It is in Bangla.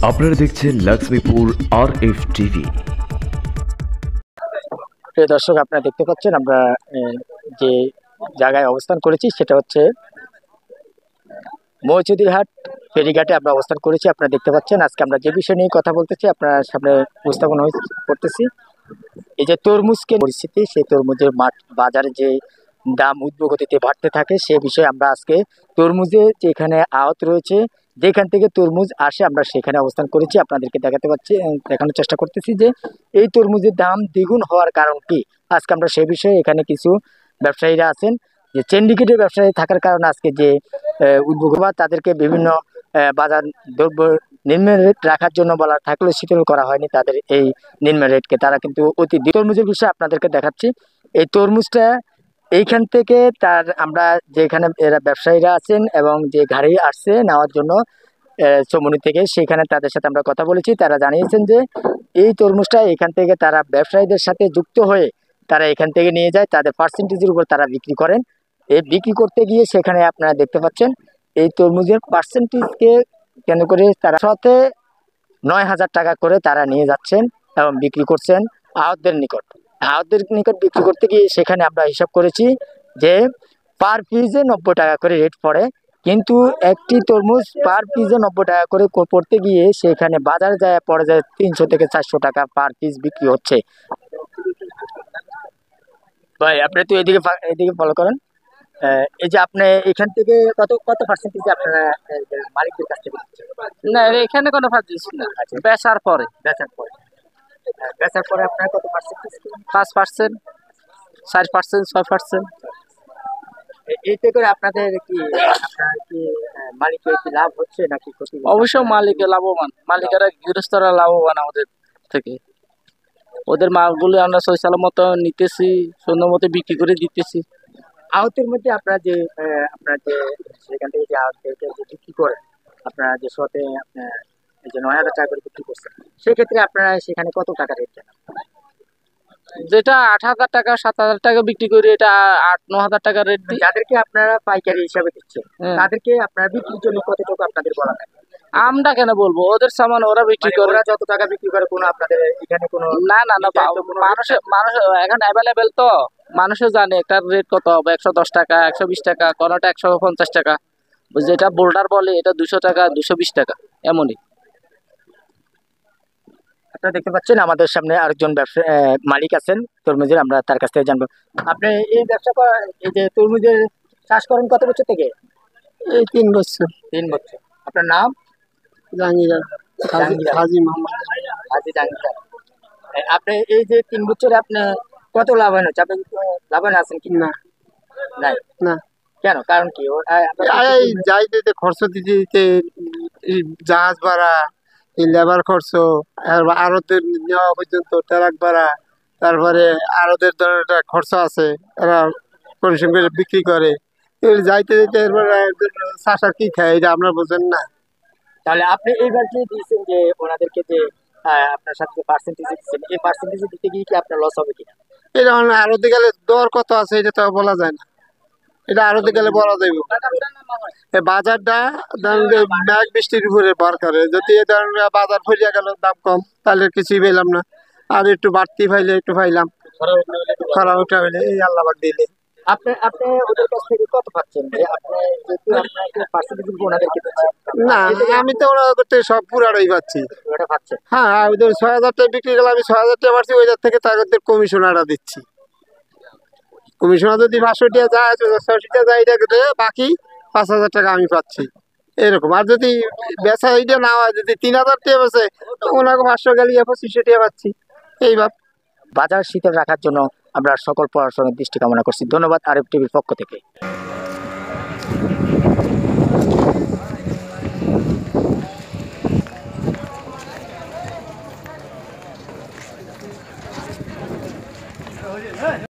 আপনারা দেখছেন লক্ষ্মীপুর RF টিভি। প্রিয় দর্শক, আপনারা দেখতে পাচ্ছেন আমরা যে জায়গায় অবস্থান করেছি সেটা হচ্ছে মৌচুদিরহাট ফেরিঘাটে আমরা অবস্থান করেছি। আপনারা দেখতে পাচ্ছেন আজকে আমরা যে বিষয় নিয়ে কথা বলতেছি আপনার সামনে উপস্থাপন করতেছি। এই যে তরমুজকে পরিস্থিতি, সেই তরমুজের বাজারে যে দাম ঊর্ধ্বগতিতে বাড়তে থাকে সে বিষয়ে আমরা আজকে তরমুজে যেখানে আড়ত রয়েছে, যেখান থেকে তরমুজ আসে আমরা সেখানে অবস্থান করেছি। আপনাদেরকে দেখানোর চেষ্টা করতেছি যে এই তরমুজের দাম দ্বিগুণ হওয়ার কারণ কি। আজকে আমরা সে বিষয়ে এখানে কিছু ব্যবসায়ীরা আছেন যে সিন্ডিকেটের ব্যবসায়ী থাকার কারণে আজকে যে উদ্যোগ তাদেরকে বিভিন্ন বাজার দ্রব্য নিম্ন রেট রাখার জন্য বলা থাকলেও শিথিল করা হয়নি তাদের এই নিম্ন রেটকে। তারা কিন্তু অতি তরমুজের বিষয়ে আপনাদেরকে দেখাচ্ছি। এই তরমুজটা এইখান থেকে আমরা যেখানে এরা ব্যবসায়ীরা আছেন এবং যে গাড়ি আসছে নেওয়ার জন্য চমুনি থেকে, সেখানে তাদের সাথে আমরা কথা বলেছি। তারা জানিয়েছেন যে এই তরমুজটা এখান থেকে তারা ব্যবসায়ীদের সাথে যুক্ত হয়ে তারা এখান থেকে নিয়ে যায়, তাদের পার্সেন্টেজের উপর তারা বিক্রি করেন। এই বিক্রি করতে গিয়ে সেখানে আপনারা দেখতে পাচ্ছেন এই তরমুজের পার্সেন্টেজকে কেন করে তারা 9,000 টাকা করে তারা নিয়ে যাচ্ছেন এবং বিক্রি করছেন আড়তদের নিকট বিক্রি করতে গিয়ে সেখানে আমরা হিসাব করেছি যে পার পিসে 90 টাকা করে রেট পড়ে, কিন্তু একটি তরমুজ পার পিসে 90 টাকা করে পড়তে গিয়ে সেখানে বাজারে পড়ে যায় 300 থেকে 400 টাকা পার পিস বিক্রি হচ্ছে। ভাই আপনি তো এদিকে ফলো করেন। এই যে আপনি এখান থেকে কত পার্সেন্টেজ আপনারা মালিকদের কাছ থেকে না, এখানে কোনো পার্সেন্টেজ না, বেচার পরে আপনার কত পার্সেন্টেজ? 5%, 4%, 6%। এতে করে আপনাদের কি মালিকের কি লাভ হচ্ছে নাকি ক্ষতি? অবশ্য মালিকের লাভবান, মালিকেরা গৃহস্থরা লাভবান আমাদের থেকে। ওদের মালগুলো আমরা সৈসালের মতো নিতেছি, সুন্দর মতো বিক্রি করে দিতেছি। আহতের মধ্যে আপনারা যে সেখান থেকে যে আহত বিক্রি করেন, আপনারা যে শতে আপনার এই যে 9,000 টাকা করে বিক্রি করছেন, সেক্ষেত্রে আপনারা সেখানে কত টাকা রেট দেন? যেটা 8,000 টাকা 7,000 টাকা বিক্রি করি, এটা 8-9,000 টাকা রেট দিই। যাদেরকে আপনারা পাইকারি হিসাবে দিচ্ছেন তাদেরকে আপনারা বিক্রির জন্য কতটুকু আপনাদের বলা থাকে? আমরা কেন বলবো, ওদের সামান ওরা বিক্রি করে। ওরা যত টাকা বিক্রি করে কোনো আপনাদের এখানে কোনো না মানুষ এখন অ্যাভেলেবেল, তো মানুষও জানে একটা রেট কত হবে। 110 টাকা, 120 টাকা, কোনোটা 150 টাকা। যেটা বোল্ডার বলে এটা 200 টাকা, 220 টাকা, এমনই। আপনারা দেখতে পাচ্ছেন আমাদের সামনে আরেকজন মালিক আছেন তরমুজের, আমরা তার কাছ থেকে জানবো। আপনি এই ব্যবসা এই যে তরমুজের চাষ করেন কত বছর থেকে? এই 3 বছর। 3 বছর। আপনার নাম? হাজি মোহাম্মদ আপনি এই যে 3 বছরে আপনি কত লাভবান হচ্ছে? আপনি লাভবান আছেন কি? না না। কেন, কারণ কি? যাইতে খরচ দিতে, জাহাজ ভাড়া, লেবার খরচ, আড়তের নেওয়া পর্যন্ত ট্রাক ভাড়া, তারপরে আড়তের ধরনের একটা খরচ আছে, এরা পরিশ্রম করে বিক্রি করে। যাইতে যেতে চাষার কি খায় এটা আপনারা বোঝেন না। তাহলে আপনি এইবার যে দিয়েছেন যে ওনাদেরকে যে আপনার সাথে পার্সেন্টেজ দিচ্ছেন, এই পার্সেন্টেজ দিতে গিয়ে কি আপনার লস হবে কিনা? এটা আড়তে গেলে দর কত আছে এটা তো বলা যায় না, এটা আড়তে গেলে বলা যাইব। বাজারটা মেঘ বৃষ্টির উপরে ভর করে, যদি এ ধরনের বাজার ফরিয়া গেল দাম কম তাহলে কিছুই পেলাম না, আর একটু বাড়তি পাইলে একটু পাইলাম, খরা উঠা হইলে এই আল্লাহবাক দিলে। আপনি ওদের কাছ থেকে কত পাচ্ছেন? না, আমি তো ওরা করতে সব পুরাটাই পাচ্ছি। হ্যাঁ, ওদের 6,000 টাকা বিক্রি গেলে আমি 6,000 টাকা পাচ্ছি, ওইটার থেকে তাদের কমিশনারটা দিচ্ছি। কমিশনার যদি 500 টাকা যায়, 600 টাকা যায়, এটা বাকি 5,000 টাকা আমি পাচ্ছি এরকম। আর যদি বেচা এইটা না হয়, যদি 3,000 টাকা বেচে, ওনাকে 500 গেলে 2500 টাকা পাচ্ছি। এইবার বাজার শীতল রাখার জন্য আমরা সকল প্রশাসনের দৃষ্টি কামনা করছি। ধন্যবাদ RF টিভির পক্ষ থেকে।